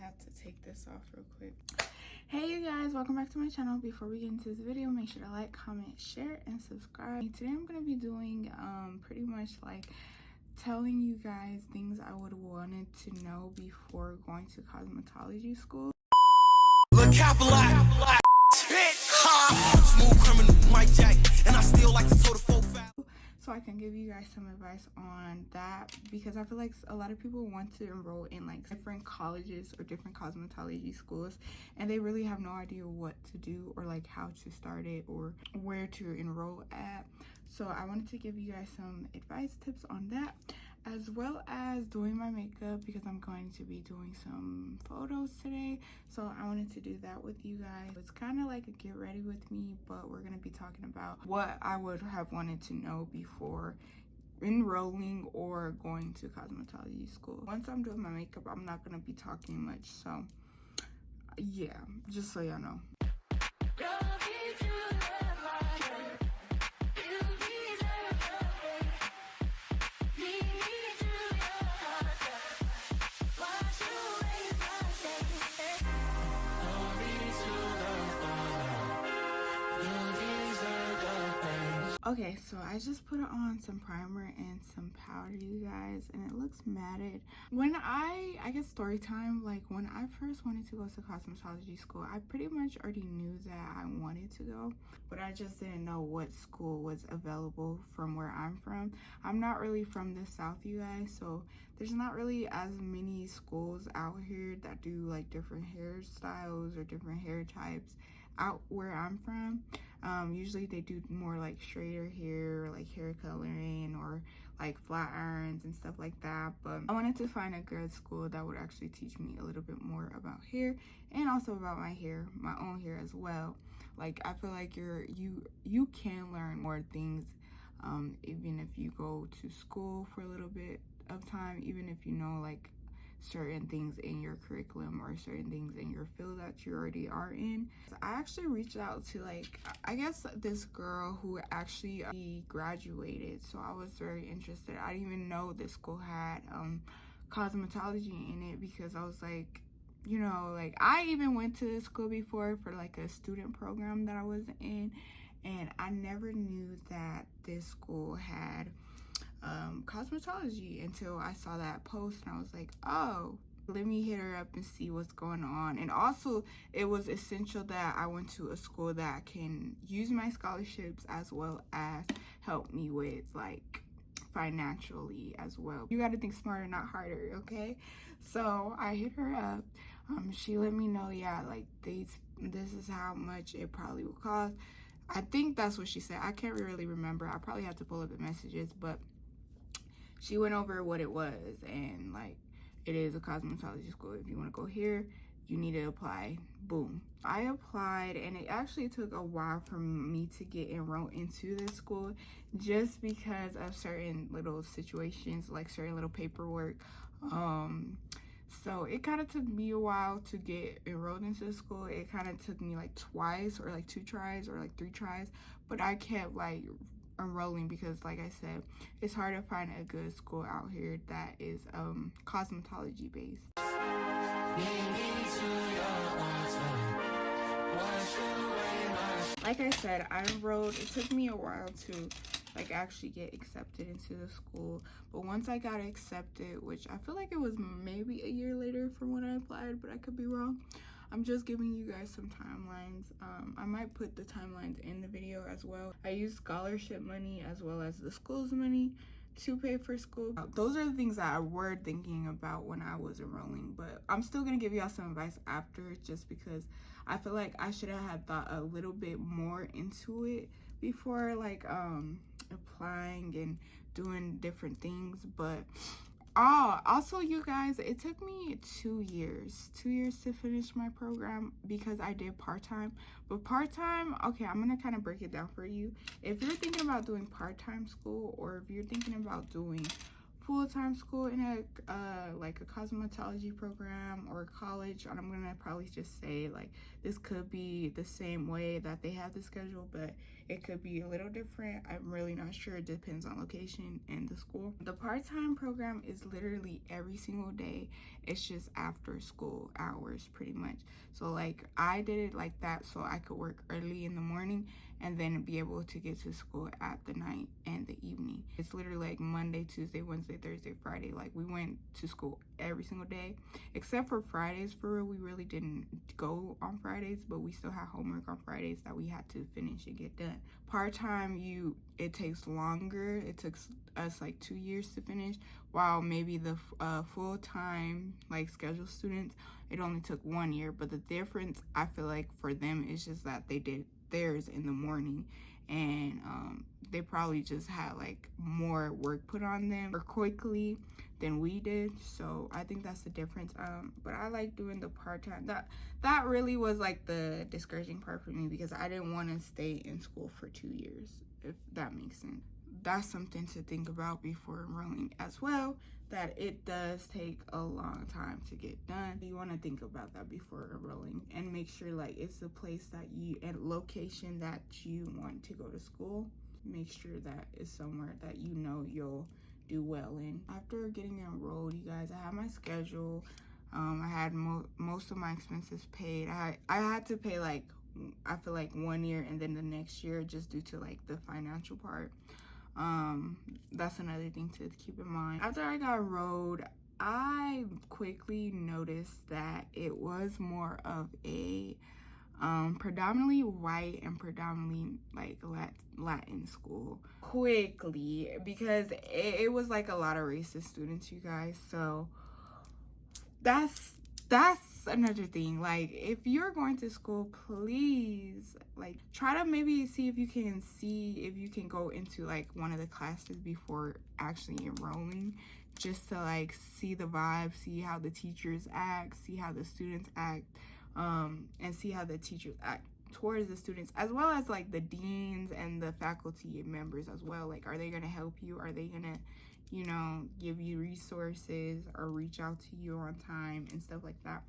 have to take this off real quick. Hey you guys, welcome back to my channel. Before we get into this video, make sure to like, comment, share, and subscribe. Today I'm going to be doing pretty much like telling you guys things I would wanted to know before going to cosmetology school. Look out for life. Smooth criminal, Mike Jack, and I still like to toe the full foul. So I can give you guys some advice on that, because I feel like a lot of people want to enroll in like different colleges or different cosmetology schools, and they really have no idea what to do or like how to start it or where to enroll at. So I wanted to give you guys some advice tips on that, as well as doing my makeup, because I'm going to be doing some photos today. So I wanted to do that with you guys. It's kind of like a get ready with me, but we're going to be talking about what I would have wanted to know before enrolling or going to cosmetology school. Once I'm doing my makeup, I'm not going to be talking much. So yeah, just so y'all know. Okay, so I just put on some primer and some powder, you guys, and it looks matted. When I guess story time, like when I first wanted to go to cosmetology school, I pretty much already knew that I wanted to go, but I just didn't know what school was available from where I'm from. I'm not really from the South, you guys, so there's not really as many schools out here that do like different hairstyles or different hair types out where I'm from. Usually they do more like straighter hair, or like hair coloring, or like flat irons and stuff like that. But I wanted to find a good school that would actually teach me a little bit more about hair, and also about my hair, my own hair as well. Like I feel like you can learn more things even if you go to school for a little bit of time, even if you know like certain things in your curriculum or certain things in your field that you already are in. I actually reached out to like, I guess this girl who actually graduated, so I was very interested. I didn't even know this school had cosmetology in it, because I was like, you know, like I even went to this school before for like a student program that I was in, and I never knew that this school had cosmetology until I saw that post, and I was like, oh, let me hit her up and see what's going on. And also it was essential that I went to a school that can use my scholarships as well as help me with like financially as well. You got to think smarter, not harder, okay? So I hit her up. She let me know, yeah, like this is how much it probably will cost. I think that's what she said. I can't really remember. I probably have to pull up the messages, but she went over what it was, and like it is a cosmetology school. If you want to go here, you need to apply. Boom. I applied, and it actually took a while for me to get enrolled into this school, just because of certain little situations, like certain little paperwork. So it kind of took me a while to get enrolled into the school. It kind of took me like twice, or like 2 tries, or like 3 tries, but I kept like enrolling, because like I said, it's hard to find a good school out here that is cosmetology based. Like I said, I enrolled. It took me a while to like actually get accepted into the school, but once I got accepted, which I feel like it was maybe a year later from when I applied, but I could be wrong. I'm just giving you guys some timelines. I might put the timelines in the video as well. I used scholarship money as well as the school's money to pay for school. Those are the things that I were thinking about when I was enrolling, but I'm still gonna give y'all some advice after, just because I feel like I should have thought a little bit more into it before like applying and doing different things. But also you guys, it took me 2 years to finish my program, because I did part-time. But part-time, okay, I'm gonna kind of break it down for you. If you're thinking about doing part-time school, or if you're thinking about doing full-time school in a like a cosmetology program or college, and I'm gonna probably just say like this could be the same way that they have the schedule, but it could be a little different. I'm really not sure. It depends on location and the school. The part-time program is literally every single day. It's just after school hours pretty much. So like I did it like that so I could work early in the morning and then be able to get to school at the night and the evening. It's literally like Monday, Tuesday, Wednesday, Thursday, Friday. Like we went to school every single day except for Fridays. For real, we really didn't go on Fridays, but we still had homework on Fridays that we had to finish and get done. Part-time, it takes longer. It took us like 2 years to finish, while maybe the full-time like scheduled students, it only took 1 year. But the difference I feel like for them is just that they did theirs in the morning, and they probably just had like more work put on them more quickly than we did. So I think that's the difference. But I like doing the part-time. That really was like the discouraging part for me, because I didn't want to stay in school for 2 years, if that makes sense. That's something to think about before enrolling as well, that it does take a long time to get done. You want to think about that before enrolling and make sure like it's the place that and location that you want to go to school. Make sure that it's somewhere that you know you'll do well in. After getting enrolled, you guys, I had my schedule. I had most of my expenses paid. I had to pay like, I feel like 1 year and then the next year, just due to like the financial part. That's another thing to keep in mind. After I got enrolled, I quickly noticed that it was more of a predominantly white and predominantly like Latin school. Quickly, because it was like a lot of racist students, you guys. So that's another thing. Like, if you're going to school, please like try to maybe see if you can go into like one of the classes before actually enrolling, just to like see the vibe, see how the teachers act, see how the students act, and see how the teachers act towards the students, as well as like the deans and the faculty members as well. Like, are they going to help you? Are they going to, you know, give you resources or reach out to you on time and stuff like that?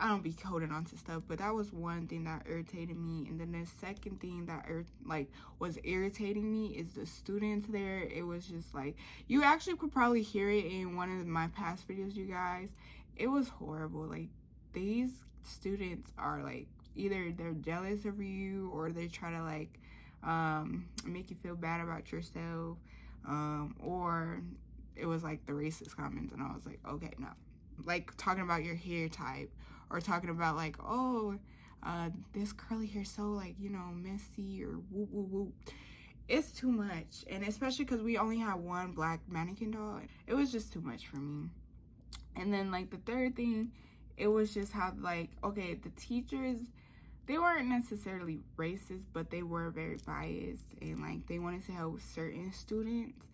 I don't be holding on to stuff, but that was one thing that irritated me. And then the second thing that was irritating me is the students there. It was just like, you actually could probably hear it in one of my past videos, you guys. It was horrible. Like, these students are like, either they're jealous of you or they try to like make you feel bad about yourself, or it was like the racist comments, and I was like, okay, no. Like talking about your hair type, or talking about like, oh, this curly hair so like, you know, messy, or whoop whoop whoop. It's too much. And especially because we only had one black mannequin doll, it was just too much for me. And then like the third thing, it was just how like, okay, the teachers, they weren't necessarily racist, but they were very biased, and like they wanted to help certain students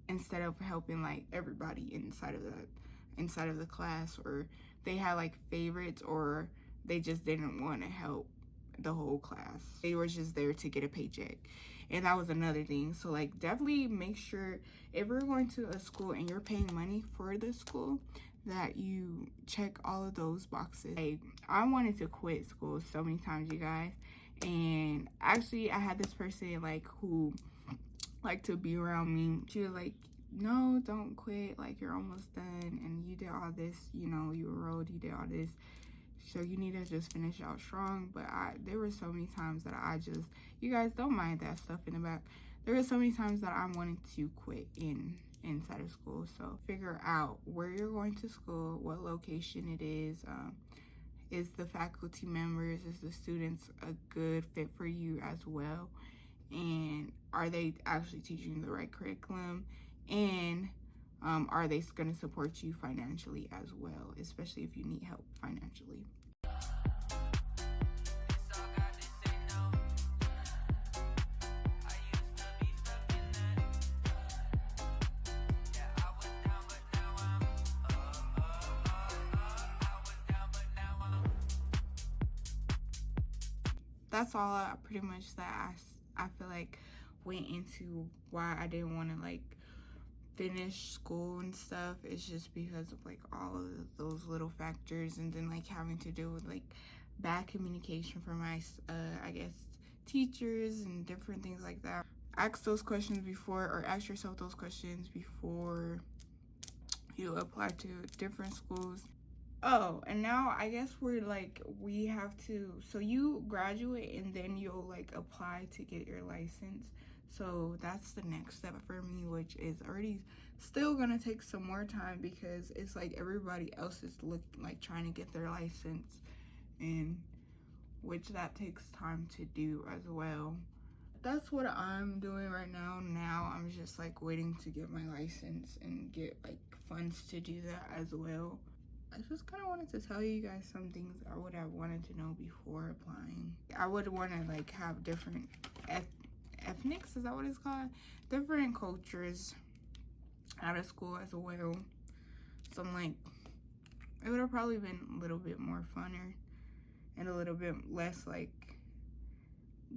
instead of helping like everybody inside of the class, or they had like favorites, or they just didn't want to help the whole class. They were just there to get a paycheck, and that was another thing. So like, definitely make sure if you're going to a school and you're paying money for the school, that you check all of those boxes. Like, I wanted to quit school so many times, you guys, and actually I had this person like who liked to be around me. She was like, no, don't quit, like you're almost done and you did all this, you know, you enrolled, you did all this, so you need to just finish out strong. But there were so many times that I just, you guys, don't mind that stuff in the back, there were so many times that I wanted to quit inside of school. So figure out where you're going to school, what location it is the faculty members, is the students a good fit for you as well, and are they actually teaching the right curriculum, and are they going to support you financially as well, especially if you need help financially. That's all pretty much that I feel like went into why I didn't want to like finish school and stuff. It's just because of like all of those little factors, and then like having to deal with like bad communication from my I guess teachers and different things like that. Ask those questions before, or ask yourself those questions before you apply to different schools. Oh, and now I guess we have to, so you graduate and then you'll like apply to get your license. So that's the next step for me, which is already still gonna take some more time because it's like everybody else is trying to get their license, and which that takes time to do as well. That's what I'm doing right now. Now I'm just like waiting to get my license and get like funds to do that as well. I just kind of wanted to tell you guys some things I would have wanted to know before applying. I would want to like have different ethnics, is that what it's called? Different cultures out of school as well. So I'm like, it would have probably been a little bit more funner and a little bit less like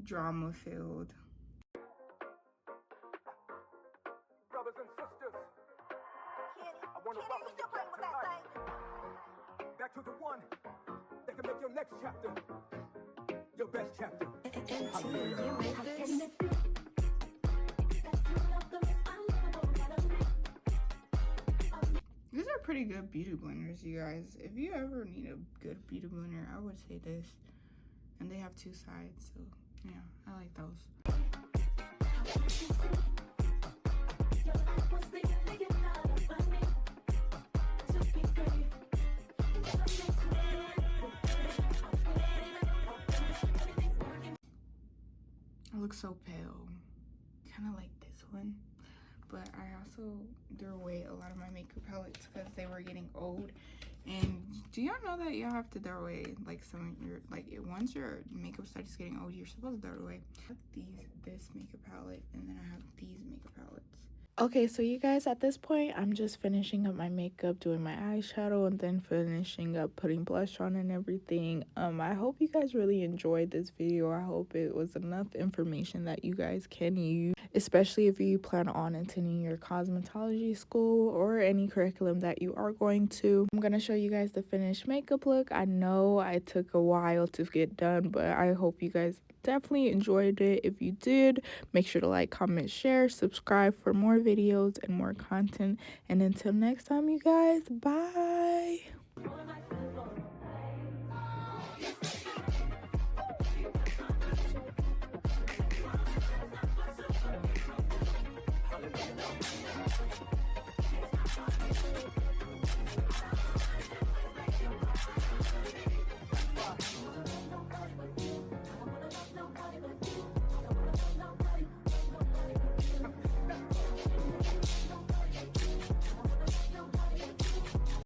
drama filled. Brothers and sisters, I want to welcome you back to the one that can make your next chapter your best chapter. These are pretty good beauty blenders, you guys. If you ever need a good beauty blender, I would say this. And they have two sides, so yeah, I like those. I look so pale, kind of like this one, but I also threw away a lot of my makeup palettes because they were getting old. And do y'all know that y'all have to throw away like some of your, like once your makeup starts getting old, you're supposed to throw it away. I have this makeup palette, and then I have these makeup palettes. Okay, so you guys, at this point, I'm just finishing up my makeup, doing my eyeshadow, and then finishing up putting blush on and everything. I hope you guys really enjoyed this video. I hope it was enough information that you guys can use, especially if you plan on attending your cosmetology school or any curriculum that you are going to. I'm gonna show you guys the finished makeup look. I know it took a while to get done, but I hope you guys definitely enjoyed it. If you did, make sure to like, comment, share, subscribe for more videos and more content. And until next time, you guys, bye.